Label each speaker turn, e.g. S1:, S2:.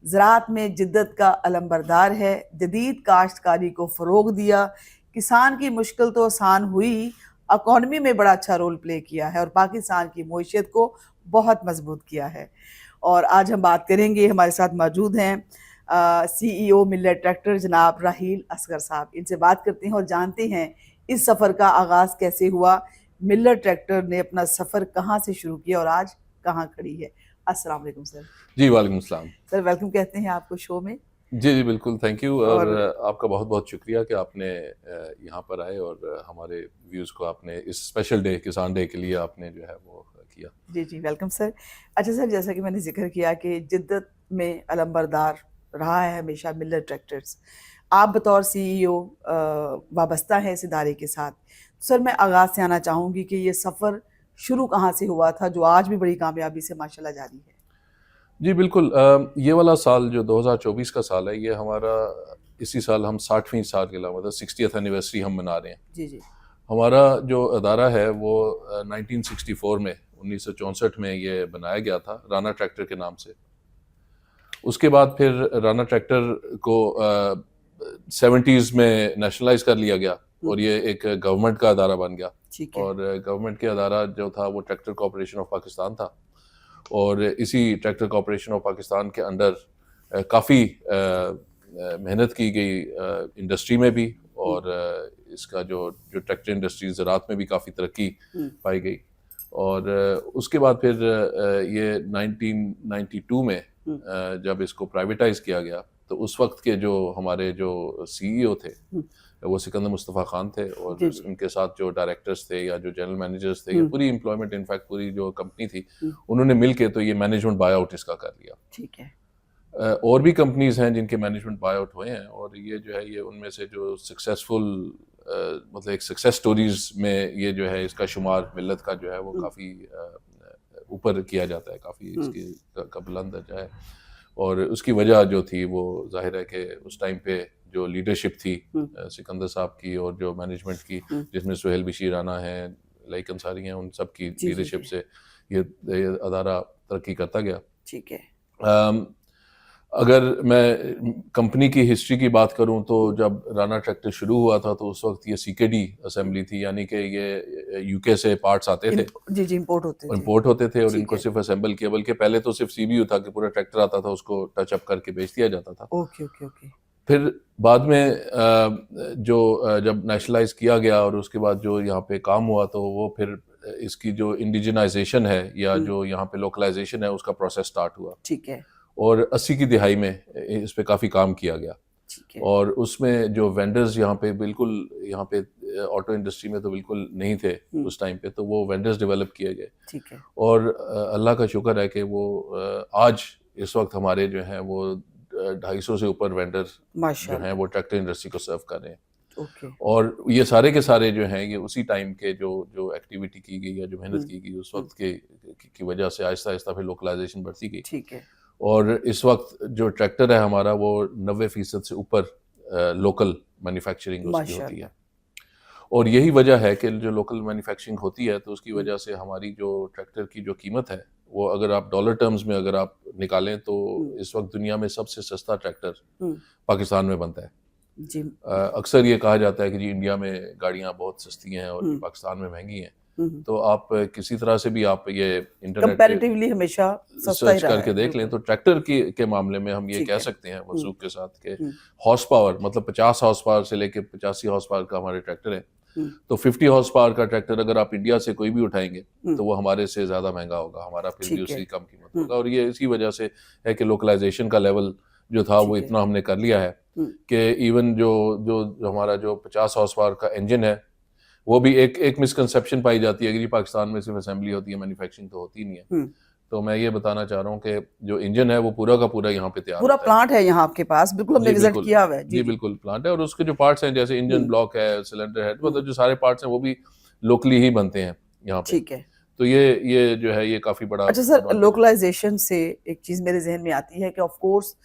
S1: ज़राअत में जिद्दत का अलंबरदार है, जदीद काश्तकारी को फ़रोग दिया, किसान की मुश्किल तो आसान हुई, इकॉनमी में बड़ा अच्छा रोल प्ले किया है और पाकिस्तान की मईशत को बहुत मजबूत किया है। और आज हम बात करेंगे, हमारे साथ मौजूद हैं CEO मिल्लत ट्रैक्टर जनाब राहील असगर साहब। इनसे बात करते हैं और जानते हैं इस सफ़र का आगाज़ कैसे हुआ, मिल्लत ट्रैक्टर ने अपना सफ़र कहाँ से शुरू किया और आज कहाँ खड़ी है। अस्सलाम वालेकुम सर।
S2: जी वालेकुम सलाम।
S1: सर वेलकम कहते हैं आपको शो में।
S2: जी जी बिल्कुल, थैंक यू। और
S1: और
S2: आपका बहुत बहुत शुक्रिया कि आपने यहाँ पर आए और हमारे व्यूज़ को आपने इस स्पेशल डे किसान डे के लिए आपने जो है वो किया।
S1: जी जी वेलकम सर। अच्छा सर, जैसा कि मैंने जिक्र किया कि जिद्दत में अलंबरदार रहा है हमेशा मिल्लत ट्रैक्टर्स, आप बतौर CEO वाबस्ता है इस इदारे के साथ। सर मैं आगाज़ से आना चाहूँगी कि ये सफ़र शुरू कहाँ से हुआ था जो आज भी बड़ी कामयाबी से माशाल्लाह जारी है।
S2: जी बिल्कुल, ये वाला साल जो 2024 का साल है, ये हमारा इसी साल हम 60वीं साल के मतलब 60th एनिवर्सरी हम मना रहे हैं।
S1: जी जी
S2: हमारा जो अदारा है वो 1964 में 1964 में ये बनाया गया था राना ट्रैक्टर के नाम से। उसके बाद फिर राना ट्रैक्टर को 70s में नेशनलाइज कर लिया गया और ये एक गवर्नमेंट का अदारा बन गया।
S1: ठीक है।
S2: और गवर्नमेंट के अदारा जो था वो ट्रैक्टर कॉरपोरेशन ऑफ पाकिस्तान था। और इसी ट्रैक्टर कॉरपोरेशन ऑफ पाकिस्तान के अंडर काफ़ी मेहनत की गई इंडस्ट्री में भी, और इसका जो जो ट्रैक्टर इंडस्ट्री ज़राअत में भी काफ़ी तरक्की पाई गई। और उसके बाद फिर ये 1992 में जब इसको प्राइवेटाइज किया गया तो उस वक्त के जो हमारे जो CEO थे वो सिकंदर मुस्तफ़ा खान थे, और
S1: जी जी
S2: उनके साथ जो डायरेक्टर्स थे या जो जनरल मैनेजर्स थे या पूरी एम्प्लॉयमेंट इनफैक्ट पूरी जो कंपनी थी उन्होंने मिल के तो ये मैनेजमेंट बाय आउट इसका कर लिया।
S1: ठीक है।
S2: और भी कंपनीज हैं जिनके मैनेजमेंट बाय आउट हुए हैं, और ये जो है ये उनमें से जो सक्सेसफुल मतलब एक सक्सेस स्टोरीज में ये जो है इसका शुमार मिल्लत का जो है वो काफ़ी ऊपर किया जाता है, काफ़ी इसकी का बुलंद दर्जा है। और उसकी वजह जो थी वो जाहिर है कि उस टाइम पे जो लीडरशिप थी सिकंदर साहब की और जो मैनेजमेंट की, जिसमें सुहेल बशीर राना है, लाइक अंसारी हैं, उन सब की लीडरशिप से ये अदारा तरक्की करता गया।
S1: ठीक है।
S2: अगर मैं कंपनी की हिस्ट्री की बात करूं तो जब राना ट्रैक्टर शुरू हुआ था तो उस वक्त ये CKD असेंबली थी, यानी कि ये UK से पार्ट्स आते थे,
S1: जी जी इंपोर्ट
S2: होते थे और
S1: ठीक
S2: इनको
S1: है।
S2: सिर्फ असेंबल किया, बल्कि पहले तो सिर्फ CBU था कि पूरा ट्रैक्टर आता था उसको टच अप करके बेच दिया जाता था।
S1: Okay okay okay.
S2: फिर बाद में जब नेशनलाइज किया गया और उसके बाद जो यहाँ पे काम हुआ तो वो फिर इसकी जो इंडिजिनाइजेशन है या जो यहाँ पे लोकलाइजेशन है उसका प्रोसेस स्टार्ट हुआ।
S1: ठीक है।
S2: और 80 की दिहाई में इस पे काफ़ी काम किया गया।
S1: ठीक है।
S2: और उसमें जो वेंडर्स यहाँ पे बिल्कुल यहाँ पे ऑटो इंडस्ट्री में तो बिल्कुल नहीं थे उस टाइम पे, तो वो वेंडर्स डेवलप किए गए।
S1: ठीक है।
S2: और अल्लाह का शुक्र है कि वो आज इस वक्त हमारे जो हैं वो 250 से ऊपर वेंडर जो हैं वो ट्रैक्टर इंडस्ट्री को सर्व कर रहे हैं।
S1: ओके।
S2: और ये सारे के सारे जो हैं ये उसी टाइम के जो जो एक्टिविटी की गई या जो मेहनत की गई उस वक्त की वजह से आहिस्ता आहिस्ता फिर लोकलाइजेशन बढ़ती गई।
S1: ठीक है।
S2: और इस वक्त जो ट्रैक्टर है हमारा वो 90% से ऊपर लोकल मैन्युफैक्चरिंग उसकी होती है। और यही वजह है कि जो लोकल मैन्युफैक्चरिंग होती है तो उसकी वजह से हमारी जो ट्रैक्टर की जो कीमत है वो अगर आप डॉलर टर्म्स में अगर आप निकालें तो इस वक्त दुनिया में सबसे सस्ता ट्रैक्टर पाकिस्तान में बनता है।
S1: जी।
S2: अक्सर ये कहा जाता है कि जी इंडिया में गाड़ियाँ बहुत सस्ती हैं और पाकिस्तान में महंगी हैं, तो आप किसी तरह से भी आप ये इंटरनेट
S1: कंपैरेटिवली हमेशा सस्ता ही
S2: सर्च
S1: रहा
S2: करके
S1: है।
S2: देख लें तो ट्रैक्टर के मामले में हम ये
S1: ठीक
S2: कह
S1: है।
S2: सकते हैं वसूख के साथ कि हॉर्स पावर मतलब 50 हॉर्स पावर से लेके 85 हॉर्स पावर का हमारे ट्रैक्टर है। तो 50 हॉर्स पावर का ट्रैक्टर अगर आप इंडिया से कोई भी उठाएंगे तो वो हमारे से ज़्यादा महंगा होगा, हमारा फिर भी
S1: ठीक है।
S2: उसकी कम कीमत होगा। और ये इसी वजह से है कि लोकलाइजेशन का लेवल जो था वो इतना हमने कर लिया है कि इवन जो जो हमारा जो 50 हॉर्स पावर का इंजन है वो भी एक मिसकंसेप्शन पाई जाती है कि जी पाकिस्तान में सिर्फ असेंबली होती है, मैन्युफैक्चरिंग तो होती नहीं है। तो मैं ये बताना चाह रहा हूँ कि जो इंजन है वो पूरा का पूरा यहाँ पे तैयार
S1: पूरा
S2: होता है।
S1: प्लांट है यहाँ आपके पास, बिल्कुल हमने
S2: जी
S1: विजिट
S2: बिल्कुल,
S1: किया हुआ है।
S2: जी बिल्कुल प्लांट है। और उसके जो पार्ट्स हैं जैसे इंजन ब्लॉक है, सिलेंडर हेड, मतलब जो सारे पार्ट्स हैं वो भी लोकली ही बनते हैं यहाँ पे।
S1: ठीक है।
S2: तो ये जो है ये काफ़ी बड़ा
S1: अच्छा सर,
S2: एडवांटेज है।
S1: लोकलाइजेशन से एक चीज़ मेरे जहन में आती है कि ऑफ कोर्स